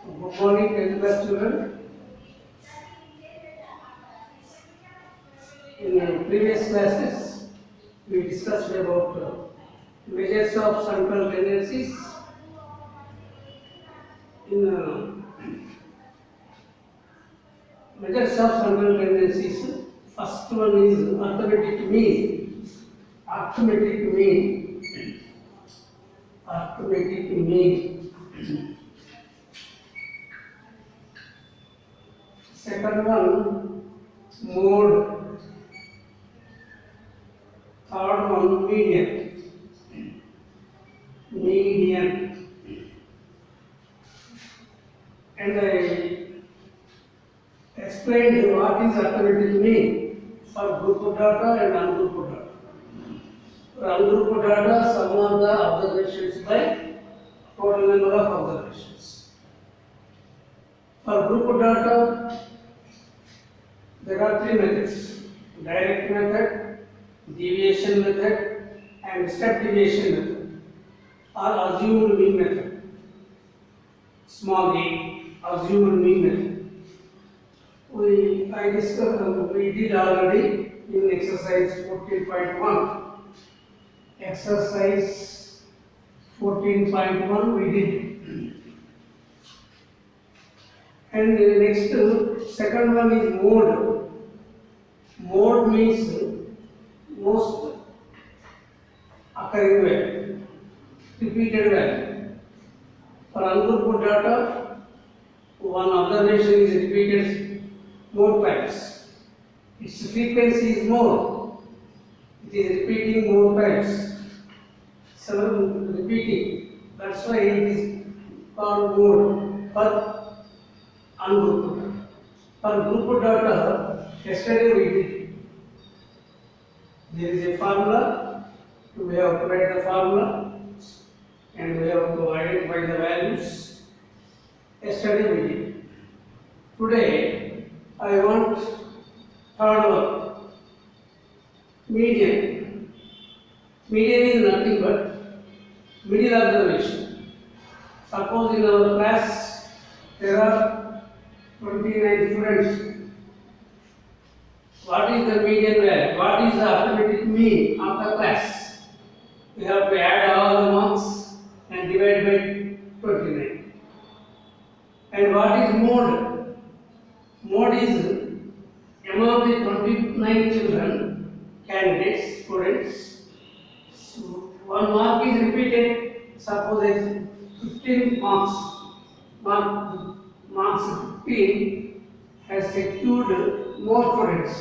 Good morning, 10th class children. In previous classes, we discussed about measures of central tendencies. In measures of central tendencies, first one is arithmetic mean. Arithmetic mean. Arithmetic mean. Second one, mode. Third one, median. Median. And I explained what is arithmetic mean for group data and ungrouped data. For ungrouped data, sum of the observations by total number of observations. For group data, there are three methods: direct method, deviation method, and step deviation method, or assumed mean method. Small a, assumed mean method. We did already in exercise 14.1. Exercise 14.1 we did. And the next, second one is mode. Mode means most occurring value, repeated value. For ungrouped data, one observation is repeated more times. Its frequency is more. It is repeating more times. Several repeating. That's why it is called mode for ungrouped data. For grouped data, yesterday we did. There is a formula. We have to write the formula and we have to identify the values. Yesterday we did. Today I want third one, median. Median is nothing but middle observation. Suppose in our class there are 29 students. What is the median value? What is the arithmetic mean of the class? We have to add all the marks and divide by 29. And what is mode? Mode is among the 29 children, candidates, students, so one mark is repeated. Suppose it's 15 marks. Marks 15 has secured more students.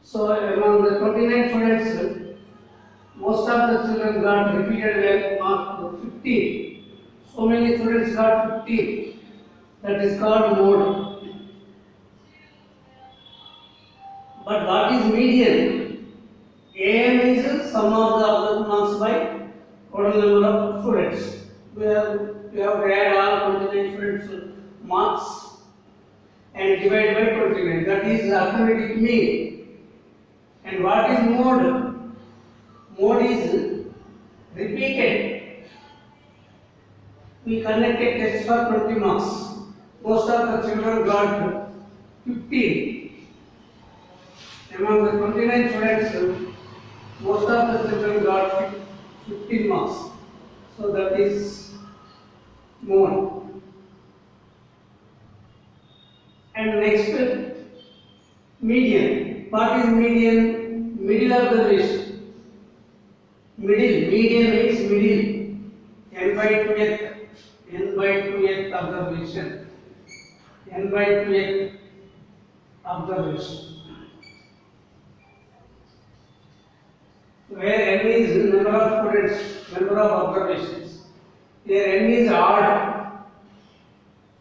So among the 29 students, most of the children got repeated value mark 15. So many students got 15. That is called mode. But what is median? AM is sum of the observed marks by total number of students. We have to add all 29 students' marks and divide by 29. That is arithmetic mean. And what is mode? Mode is repeated. We conducted tests for 20 marks. Most of the children got 15. Among the 29 students, most of the children got 15 marks. So that is mode. And next, median. What is median? Middle observation. Middle. Median means middle. N by 2th. N by 2th observation. N by 2th observation. Where n is number of students, number of observations. Here n is odd.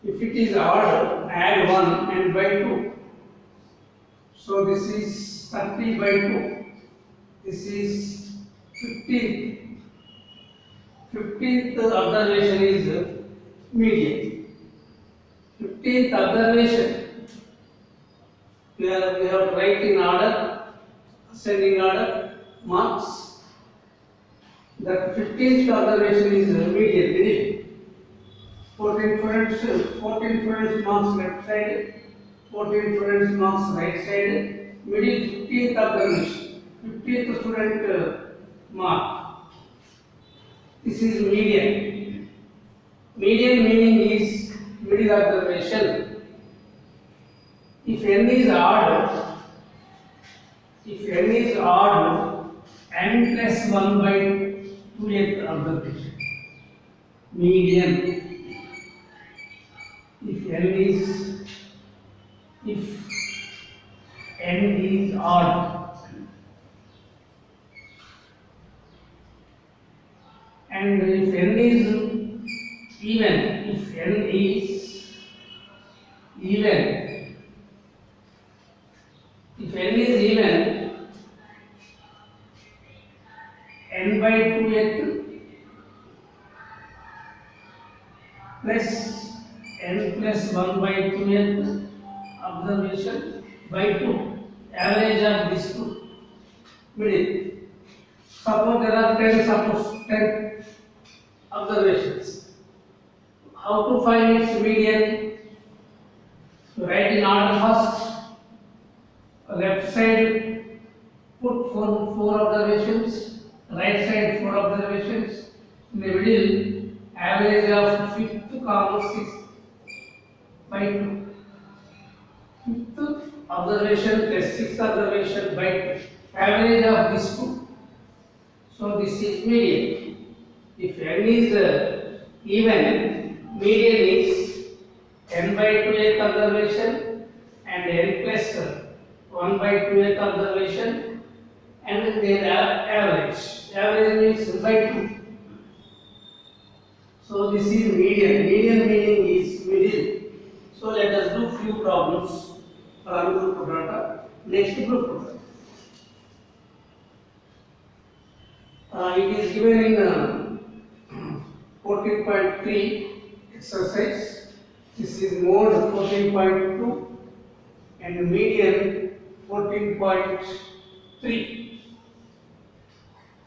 If it is odd, add 1 and by 2. So this is 30 by 2. This is 15. 15th observation is median. 15th observation. We have to write in order, ascending order, marks. The 15th observation is median, middle. 14 students marks left side, 14 students marks right side, middle 15th observation, 15th student mark. This is median. Median meaning is middle observation. If n is odd, n plus 1 by 2th observation. Median. If n is odd and if n is even, n by 2th plus n plus 1 by 2th observation by 2, average of these two, middle. Suppose there are 10 observations. How to find its median? So write in order first. Left side put four observations, right side 4 observations, in the middle average of 5th comma 6th by 2. 5th observation plus 6th observation by 2, average of these two. So this is median. If n is even, median is n by 2th observation and n plus 1 by 2th observation and their average. Average means by 2. So this is median. Median meaning is middle. So let us do few problems for ungroup data. Next group. It is given in 14.3 exercise. This is mode 14.2 and median 14.3.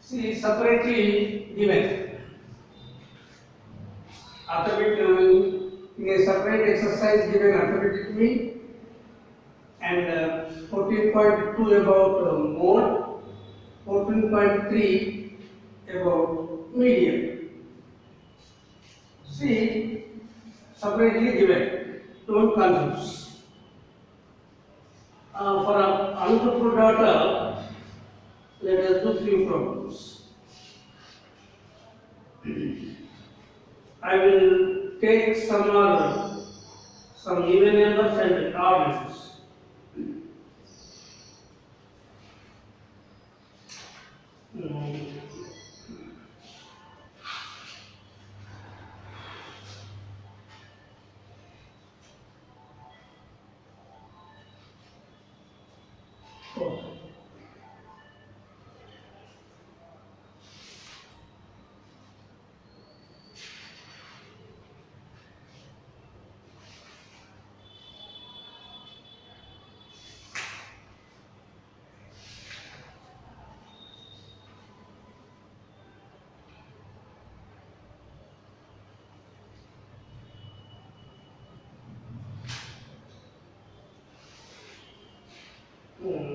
See, separately given. In a separate exercise given arithmetic mean and 14.2 about mode, 14.3 about median. See, separately given, don't confuse. For ungrouped data, let us do few problems. I will take some even numbers and odd numbers.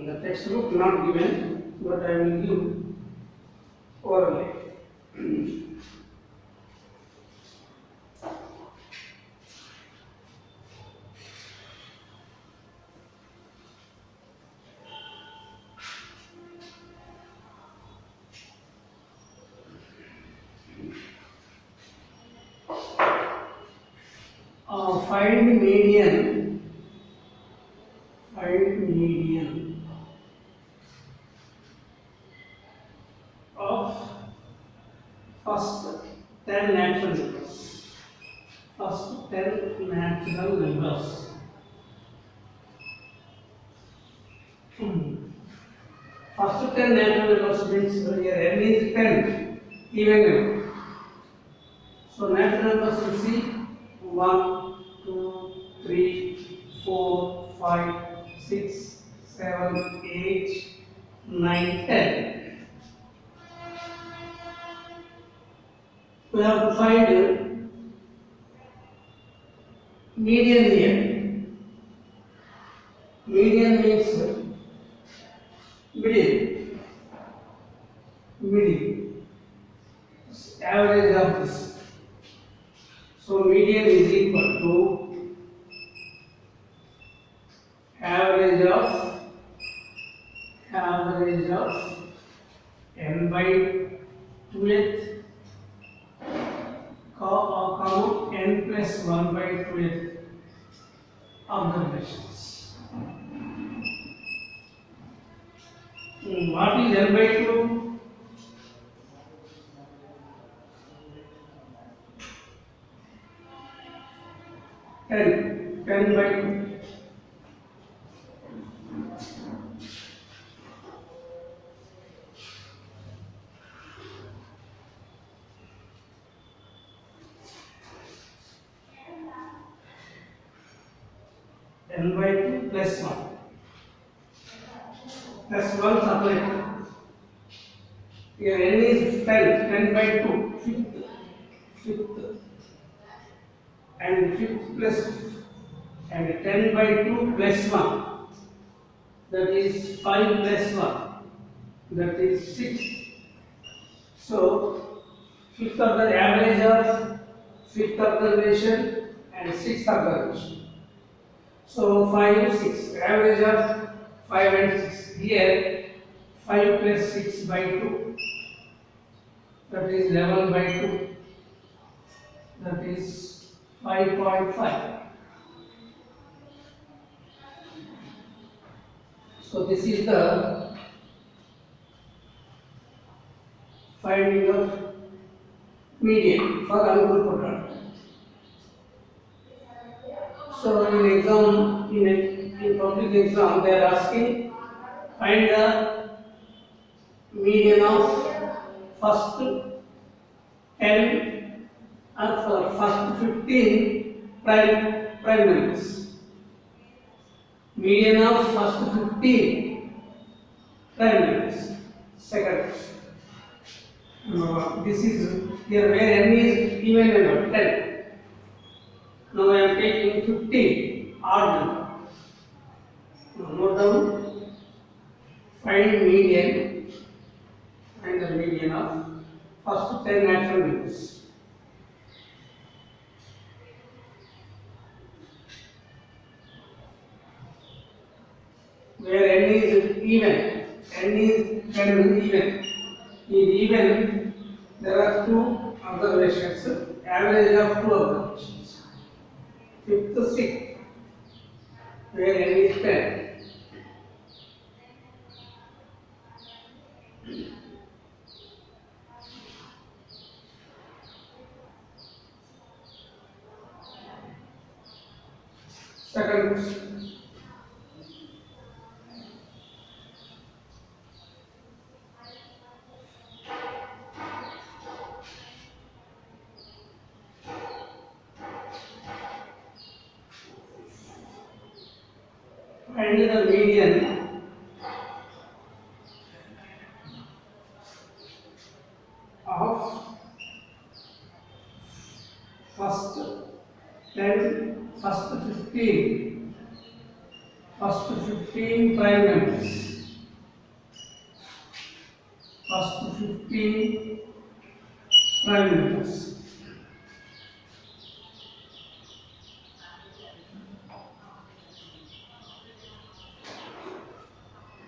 The textbook not given, but I will give orally. Find median. Of first 10 natural numbers. First 10 natural numbers. First 10 natural numbers means here n is 10 even number. So natural numbers you see 1, 2, 3, 4, 5, 6, 7, 8, 9, 10. we have to find median here. Median means middle, average of this. So median is equal to average of n by 2th comma n plus 1 by 2th observations. What is n by 2? Ten by 2. N by 2 plus 1. Plus 1 separate. Here n is 10 by 2, fifth. And fifth plus, and 10 by 2 plus 1. That is 5 plus 1. That is 6. So, fifth of the average of fifth observation and sixth observation. So 5, 6, average of 5 and 6. Here 5 plus 6 by 2, that is 11 by 2, that is 5.5. So this is the finding of median for ungrouped product. So in exam, in public exam, they are asking find the median of first 10 or first 15 prime numbers. Median of first 15 prime numbers. Second question. This is here where n is even number 10. Now I am taking 15 odd number. Now note down, find median and the median of first 10 natural numbers. Where n is even, n is 10 is even. In even, there are two observations, average of two observations. Fifth, sixth, where n is 10. Second question. Find the median of first 10, first 15 prime numbers. First 15 prime numbers.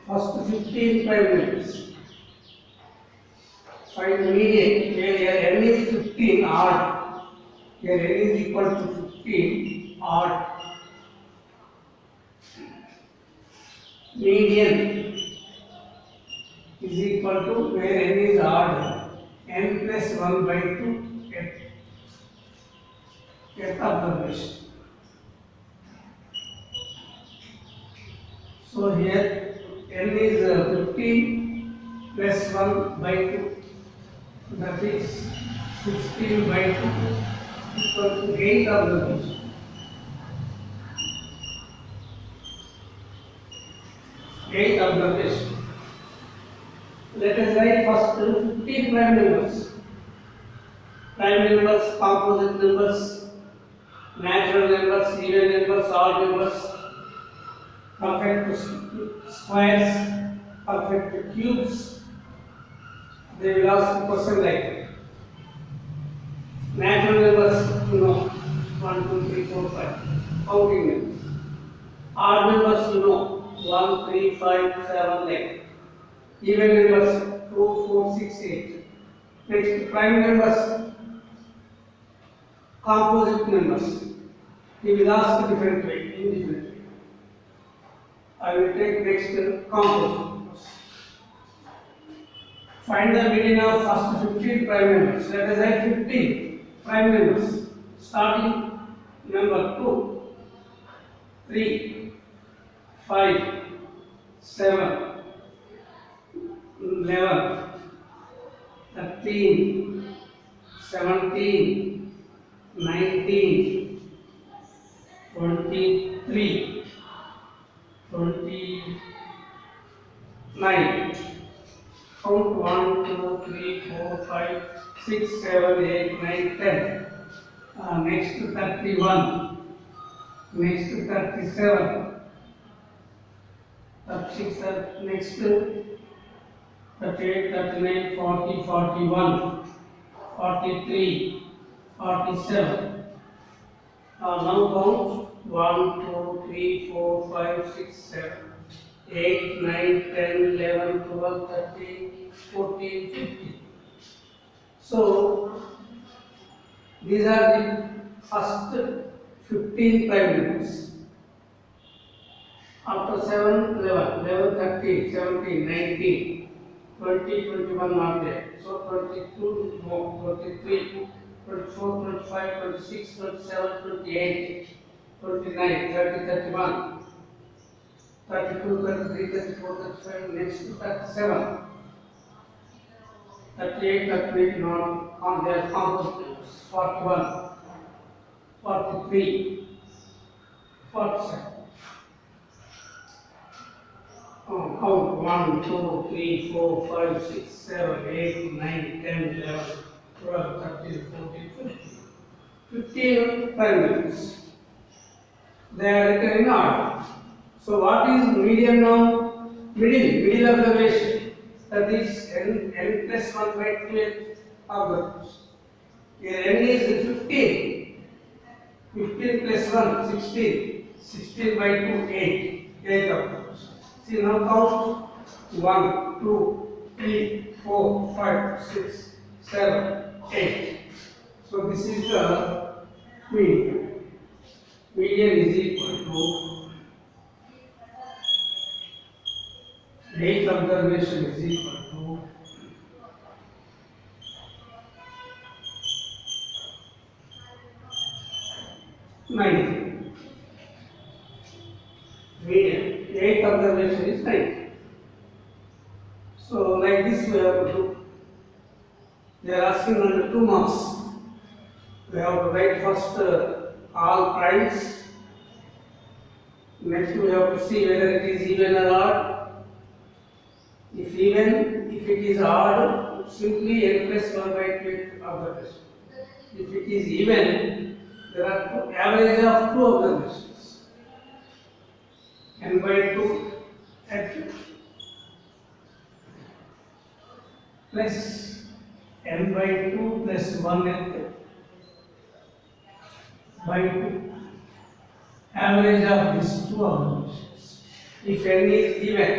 First 15 prime numbers. Find median, where n is 15 odd. Here n is equal to 15 odd. Median is equal to where n is odd, n plus 1 by 2 at observation. So here n is 15 plus 1 by 2, that is 16 by 2 equal to 8 observation. 8 observation. Let us write first 15 prime numbers. prime numbers, composite numbers, natural numbers, even numbers, odd numbers, perfect squares, perfect cubes. They will ask a question like natural numbers, 1, 2, 3, 4, 5, counting numbers. Odd numbers, 1, 3, 5, 7, 8. Even numbers, 2, 4, 6, 8. Next, prime numbers, composite numbers. He will ask different way, in different way. I will take next composite numbers. Find the median of first 15 prime numbers. Let us write 15 prime numbers. Starting number 2, 3, 5, 7, 11, 13, 17, 19, 23, 29. Count 1, 2, 3, 4, 5, 6, 7, 8, 9, 10. Next to 31. Next to 37. 36. Next to 38, 39, 40, 41, 43, 47. Now count 1, 2, 3, 4, 5, 6, 7, 8, 9, 10, 11, 12, 13, 14, 15. So these are the first 15 prime numbers. After 7, 11, 11, 13, 17, 19, 20, 21 not there. So 22, no, 23, 24, 25, 26, 27, 28, 29, 30, 31, 32, 33, 34, 35, next to 37, 38, 38, not on their composite numbers, 41, 43, 47. Count 1, 2, 3, 4, 5, 6, 7, 8, 9, 10, 11, 12, 13, 14, 15. 15 prime numbers. They are written in order. So what is median now? Middle of the ratio. That is n plus 1 by 12 of the groups. Here n is 15. 15 plus 1, 16. 16 by 2, 8. 8 of groups. See now count 1, 2, 3, 4, 5, 6, 7, 8. So this is the median. Median is equal to 8th observation is equal to 90. Median, 8th observation is 90. So like this we have to do. They are asking under 2 marks. We have to write first all primes. Next we have to see whether it is even or odd. If even, if it is odd, simply n plus 1 by 2 observation. If it is even, there are average of 2 observations. N by 2 at plus n by 2 plus 1 at by 2. Average of these 2 observations. If n is even,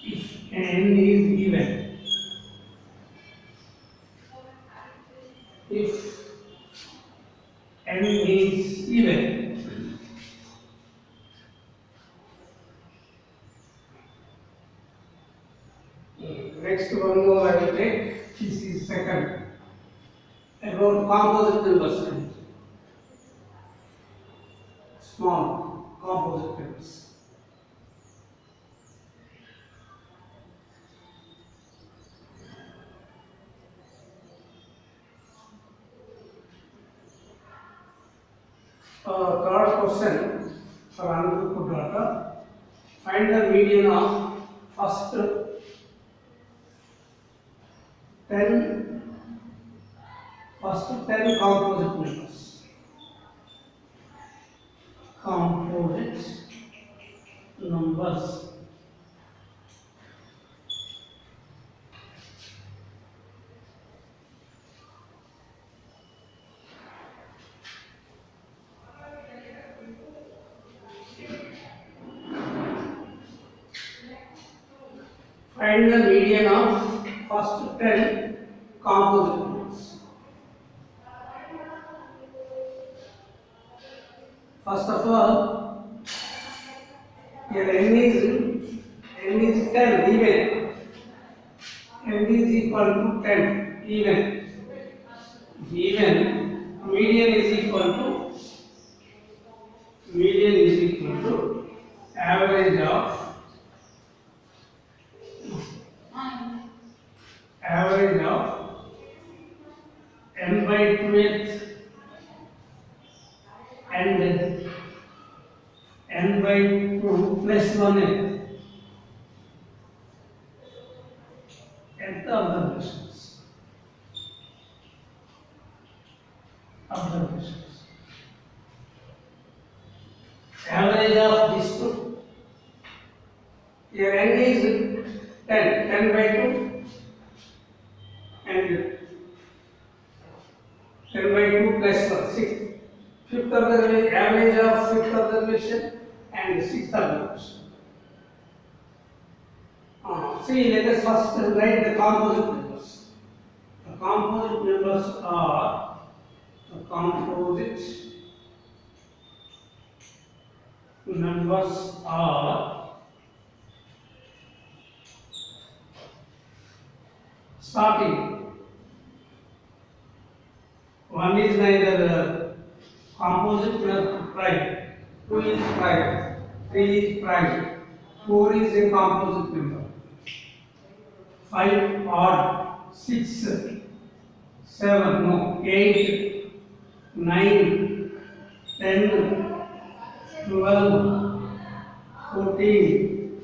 if n is even, if n is even, next one more I will take. This is second. About composite numbers. Small composite numbers. Third question for ungrouped data. Find the median of first 10 First 10 composite numbers. Composite numbers. Find the median of first 10 composite numbers. First of all, here n is 10 even. N is equal to 10 even. Median is equal to average of n by 2th and n by 2 plus 1th. Nth observations. Average of these two. Here n is 10 by 2 and 10 by 2 plus 1, 6. Fifth observation, average of fifth observation and sixth observation. See, let us first write the composite numbers. The composite numbers are starting. One is neither composite nor prime. 2 is prime. 3 is prime. 4 is a composite number. 5 odd. 6, 7, no, 8, 9, 10, 12, 14,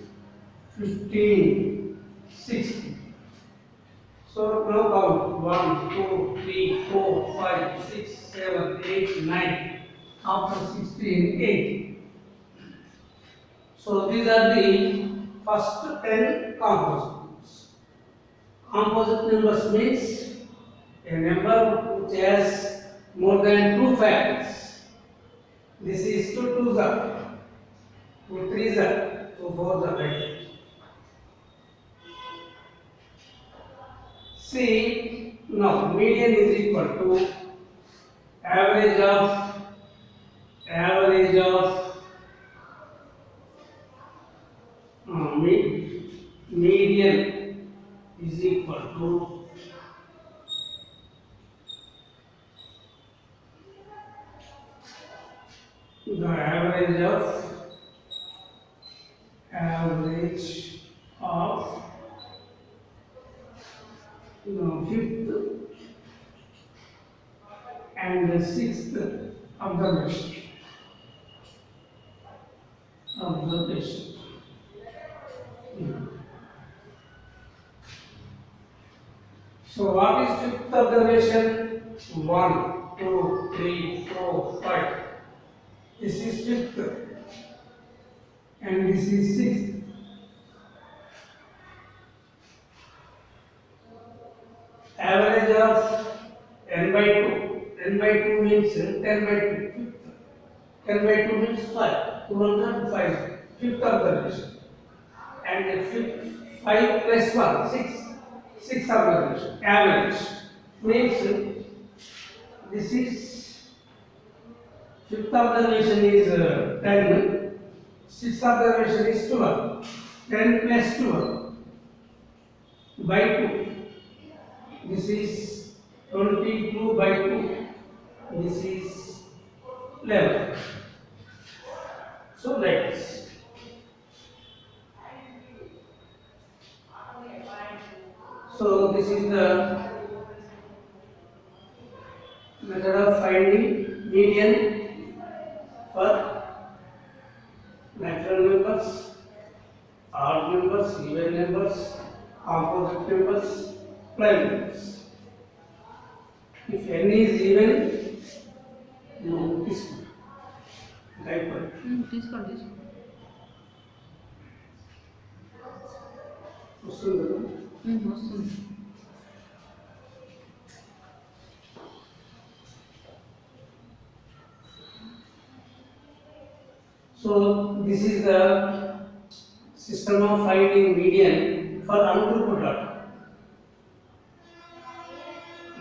15, 16. So now count 1, 2, 3, 4, 5, 6, 7, 8, 9. After 16, 8. So these are the first 10 composite numbers. Composite numbers means a number which has more than 2 factors. This is 2 2s are, 2 3s are, 2 4s are, right? See, now median is equal to average of median is equal to the average of fifth and the sixth observation. So what is fifth observation? 1, 2, 3, 4, 5. This is fifth and this is sixth. Average of n by 2. n by 2 means 10 by 2. Fifth. 10 by 2 means 5. 205. Fifth observation. And fifth, 5 plus 1, 6. Sixth observation. Average means this is fifth observation is 10. Sixth observation is 12. 10 plus 12 by 2. This is 22 by 2. This is 11. So like this. So this is the method of finding median for natural numbers, odd numbers, even numbers, composite numbers, prime numbers. If n is even, no, తీసుకో type తీసుకోండి వస్తుంది కదా. వస్తుంది. So this is the system of finding median for ungrouped data.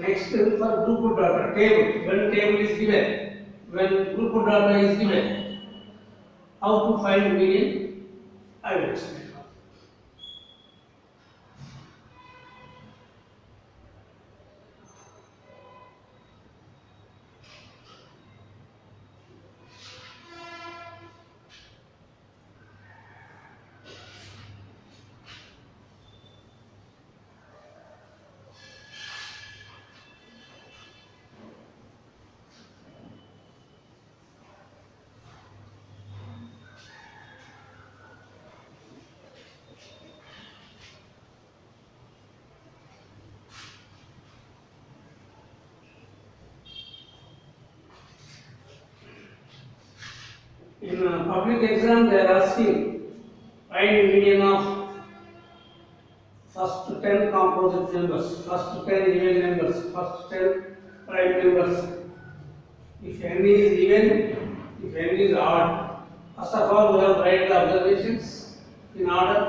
Next, for grouped data, table. When table is given, when grouped data is given, how to find median? I will explain. In a public exam, they are asking find median of first 10 composite numbers, first 10 even numbers, first 10 prime numbers. If n is even, if n is odd, first of all we have to write the observations in order.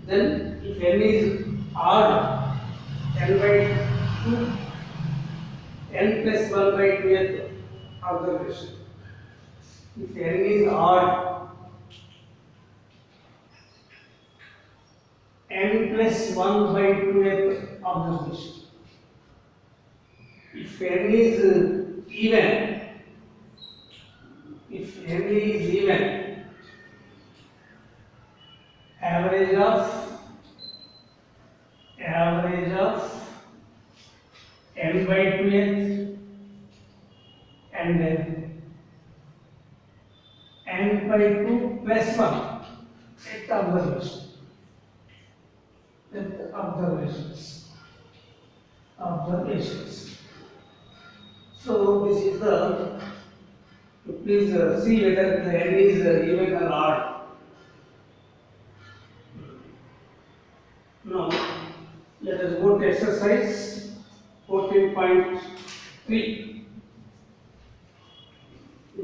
Then if n is odd, n by 2, n plus 1 by 2th observation. If n is odd, n plus 1 by 2th observation. If n is even, if n is even, average of n by 2th and n by 2 plus 1 at observation. Observations. So this is the, please see whether the n is even or odd. Now let us go to exercise 14.3.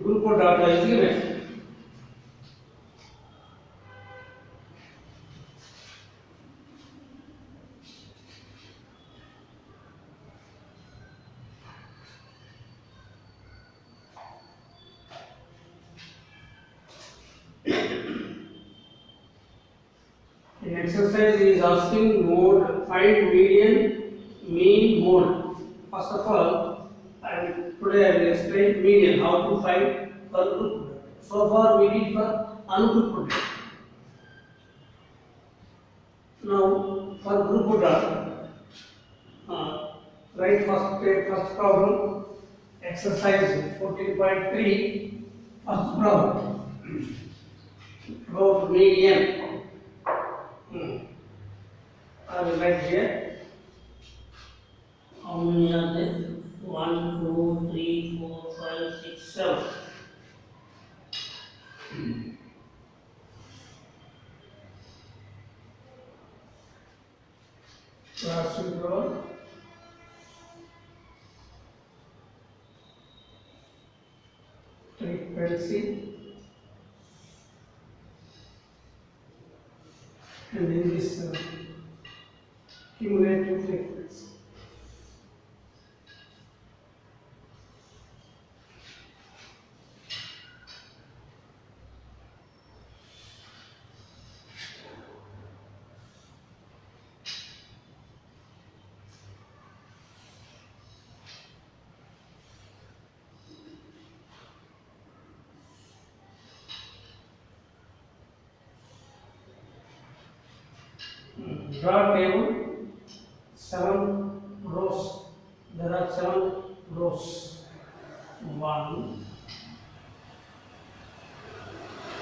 Group of data is given. In exercise, he is asking mode, find median, mean, mode. First of all, today I will explain median, how to find for group. So far we did for ungrouped data. Now for group data, write first problem, exercise 14.3, first problem. About median. I will write here. How many are there? 1, 2, 3, 4, 5, 6, 7. Class control. Frequency. And in this cumulative frequency. Draw table, 7 rows. There are 7 rows. 1,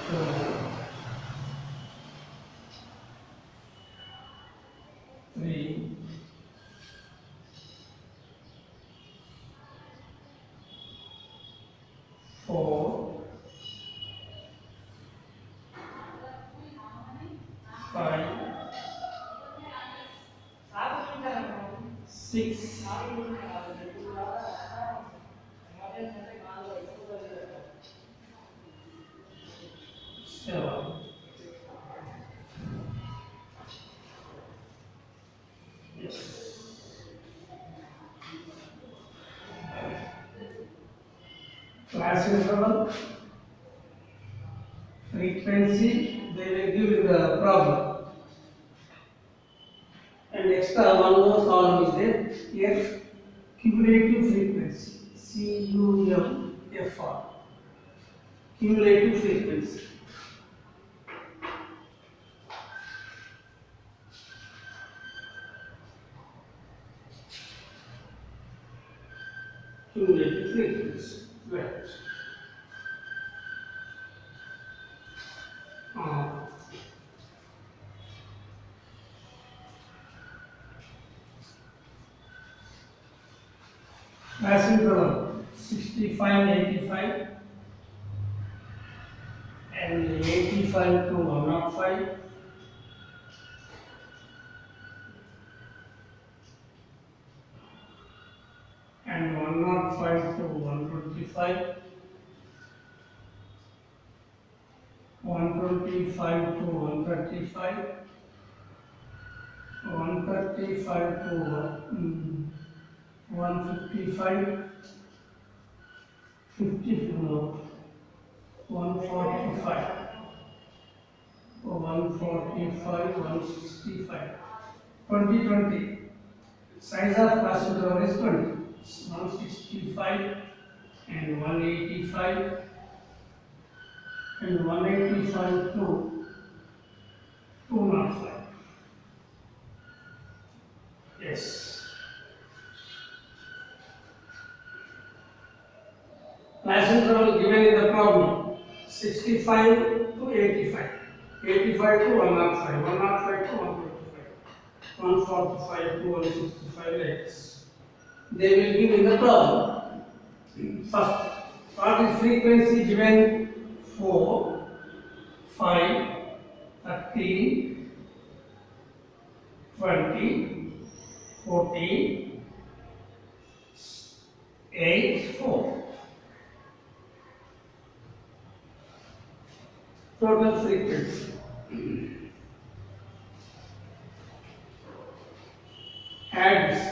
2, 3, 6, 7. Yes. Class interval, frequency, they will give you the problem. And extra one more column is there. Here, cumulative frequency, CUMFR, cumulative frequency. Cumulative frequency. Right. Class interval 65, 85 and 85 to 105. And 105 to 125, 125 to 135, 135 to 155, 145, 145, 165, 20. Size of class interval is 20. 165 and 185 and 185 to 205. Yes. Class interval given in the problem 65 to 85, 85 to 105, 105 to 125, 145 to 165 like this. They will give in the problem. First, what is frequency given? 4, 5, 13, 20, 14, 8, 4. Total frequency. Add this.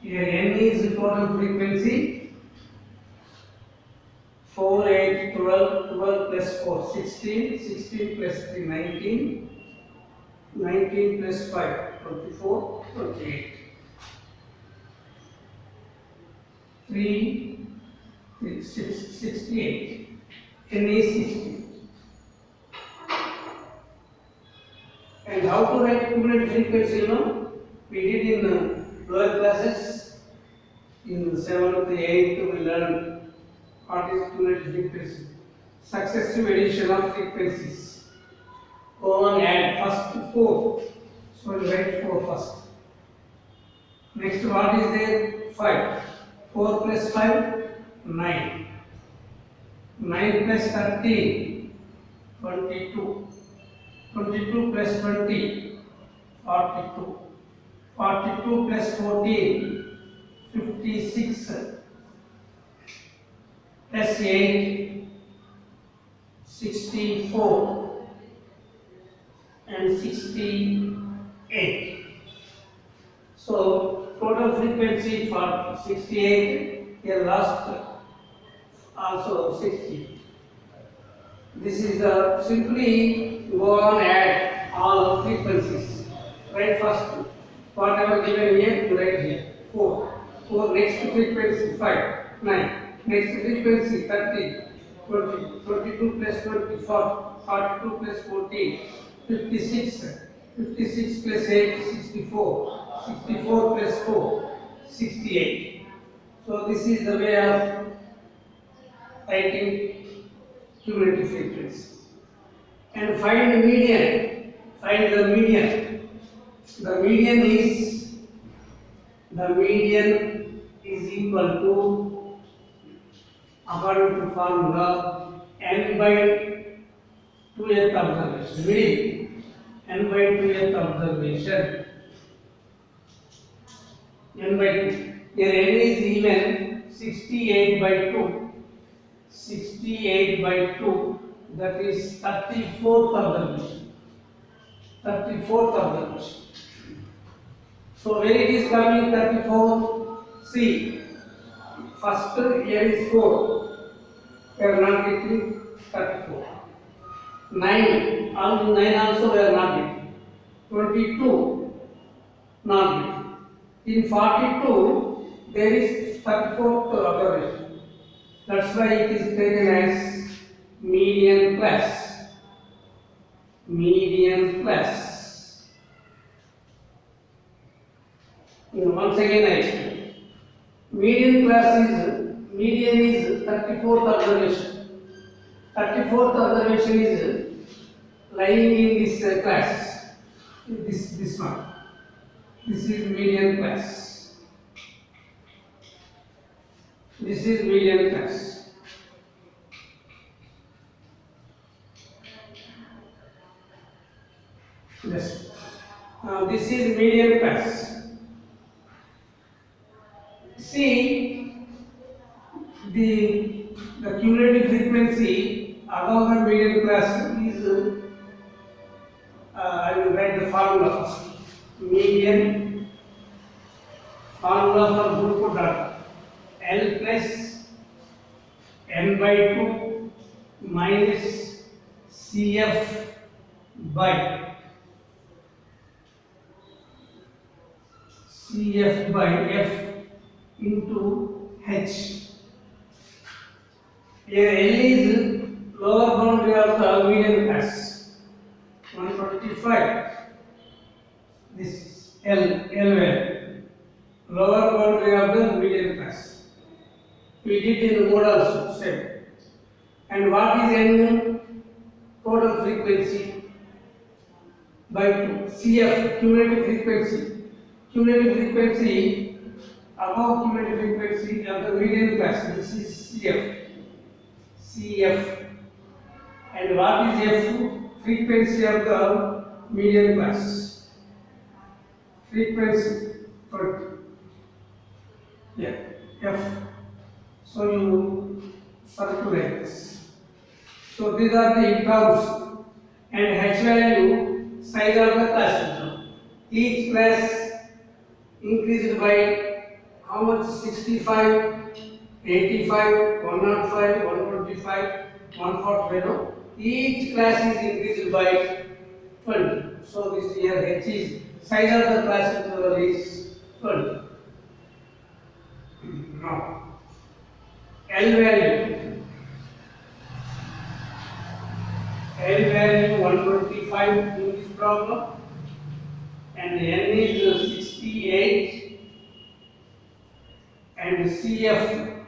Here n is the total frequency. 4, 8, 12, 12 plus 4, 16, 16 plus 3, 19, 19 plus 5, 24, 28. 3, 6, 68. N is 60. And how to write cumulative frequency, you know? We did in lower classes. In 7th, 8th, we learned what is cumulative frequency. Successive addition of frequencies. Go on, add first 4. So we write 4 first. Next, what is there? 5. 4 plus 5, 9. 9 plus 13, 22. 22 plus 20, 42. 42 plus 14, 56. Plus 8, 64. And 68. So total frequency for 68, here last also 60. This is the simply go on add all frequencies. Write first whatever given here, you write here 4. 4 next frequency 5, 9. Next frequency 30, 20, 22 plus 24, 42 plus 14, 56, 56 plus 8, 64, 64 plus 4, 68. So this is the way of writing cumulative frequency. And find the median. Find the median. The median is equal to, according to formula, n by 2th observation, middle, n by 2th observation, n by 2. Here n is even 68 by 2, 68 by 2, that is 34th observation, 34th observation. So where it is coming 34, see, first here is 4, we are not getting 34. 9, on 9 also we are not getting. 22, not getting. In 42, there is 34th observation. That's why it is taken as median class. Median class. Once again I explain. Median is 34th observation. 34th observation is lying in this class. This one. This is median class. This is median class. Yes. This is median class. See, the cumulative frequency above the median class is, I will write the formula first. Median formula for Burkhardt data, L plus n by 2 minus CF by F into H. Here L is lower boundary of the median class, 125. This is L value, lower boundary of the median class. We did in the mode also, same. And what is N? Total frequency by 2. CF, cumulative frequency. Cumulative frequency, above cumulative frequency of the median class, this is CF. And what is F? Frequency of the median class. Frequency for F. So you circulate this. So these are the terms, and H value, size of the class. Each class increased by how much? 65, 85, 105, 125, 145. No? Each class is increased by 20. So this here H is size of the class is 20. Now L value 125 in this problem, and N is 68, and CF,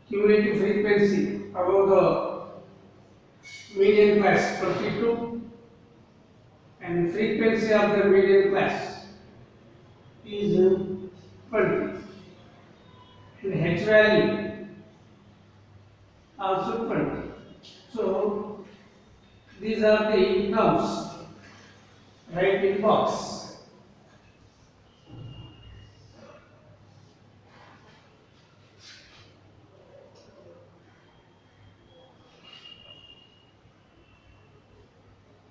cumulative frequency above the median class, 22, and frequency of the median class is 20, and H value also 20. So these are the terms. Write in box.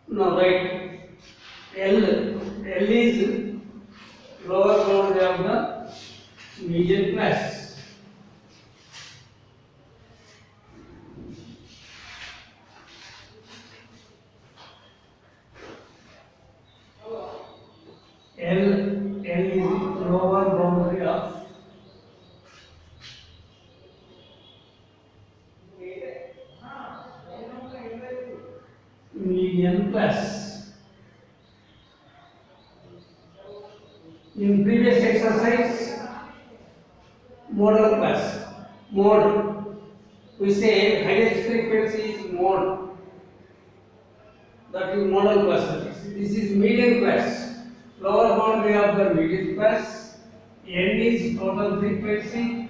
Now write L is lower boundary of the median class. L is lower boundary of median class. In previous exercise, modal class. Mode, we say highest frequency is mode. That is modal class. This is median class. Lower boundary of the median class. N is total frequency.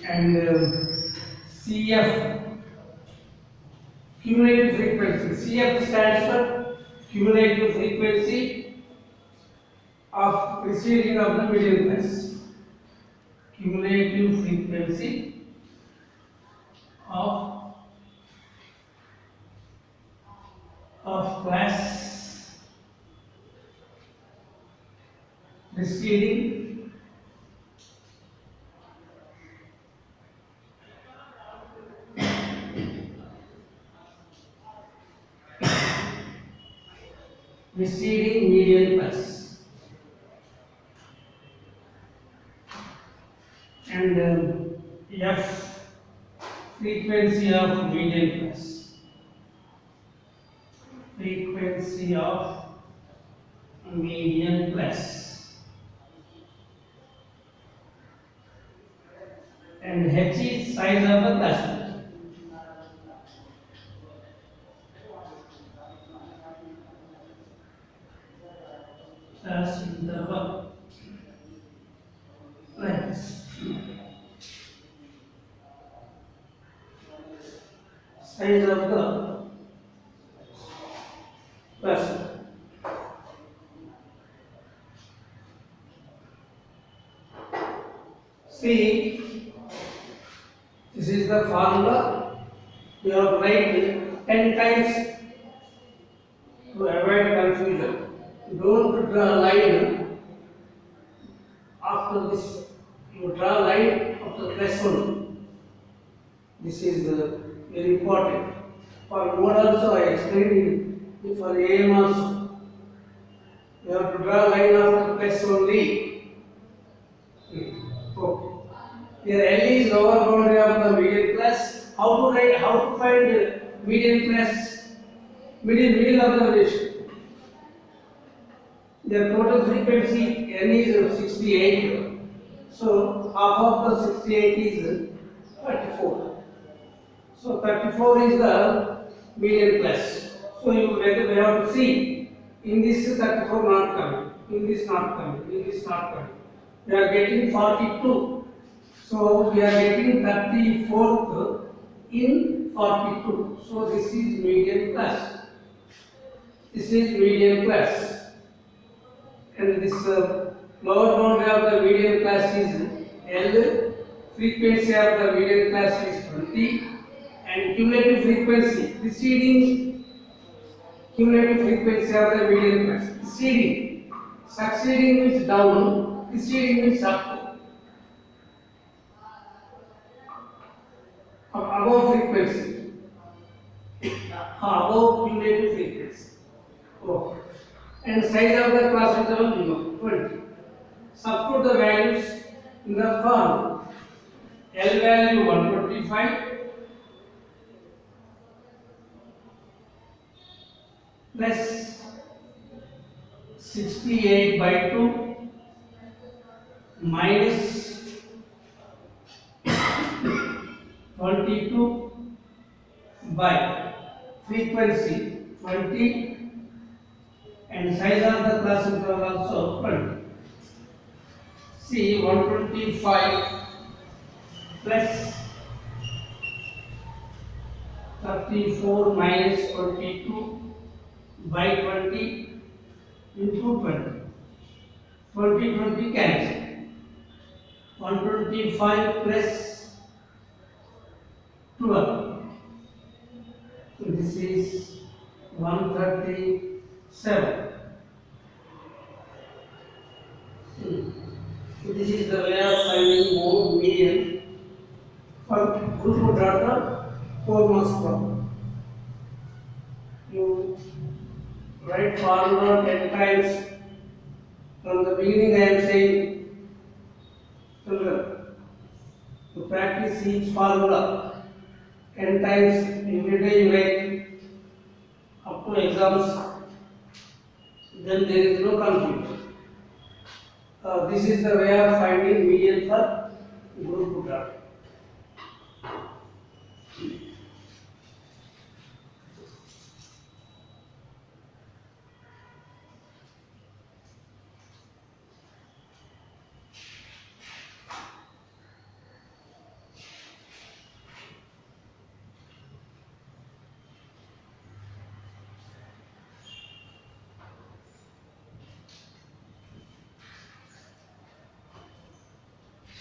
and CF, cumulative frequency. CF stands for cumulative frequency of preceding of the median class. Cumulative frequency of class preceding median class, and F, frequency of median class. Frequency of median class, and H is size of the class. Class interval, like this. Size of the class. See, this is the formula. You have to write 10 times to avoid confusion. Don't draw a line after this. You draw a line after plus 1. This is very important. For mode also I explained it. For AM also. You have to draw a line after plus only. Okay. Here L is lower boundary of the median class. How to find median class? Median observation. The total frequency N is 68. So half of the 68 is 34. So 34 is the median class. So you have to see in this 34 not coming, in this not coming, in this not coming. We are getting 42. So we are getting 34th in 42. So this is median class. This is median class. And this lower boundary of the median class is L. Frequency of the median class is 20. And cumulative frequency, preceding cumulative frequency of the median class. Preceding. Succeeding means down, preceding means up. Above frequency. Above cumulative frequency. Okay. And size of the class interval we know 20. Substitute the values in the form. L value 125 plus 68 by 2 minus 22 by frequency 20 and size of the class interval also 20. See 125 plus 34 minus 22 by 20 into 20. 20 cancel. 125 plus 12. So this is 137. So this is the way of finding mode median for group data 4 marks problem. You write formula 10 times. From the beginning I am saying children to practice each formula 10 times every day you write up to exams, then there is no confusion. This is the way of finding median for group data.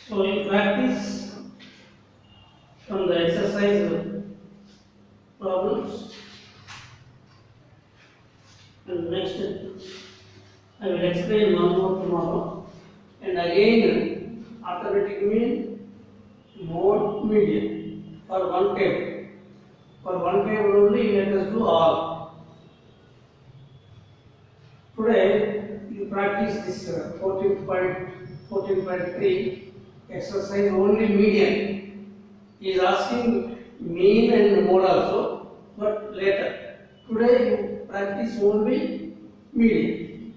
So you practice from the exercise problems. And next I will explain one more tomorrow. And again arithmetic mean mode median for one table. For one table only let us do all. Today you practice this 14.3 exercise only median. He is asking mean and mode also, but later. Today you practice only median.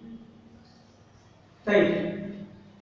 Thank you.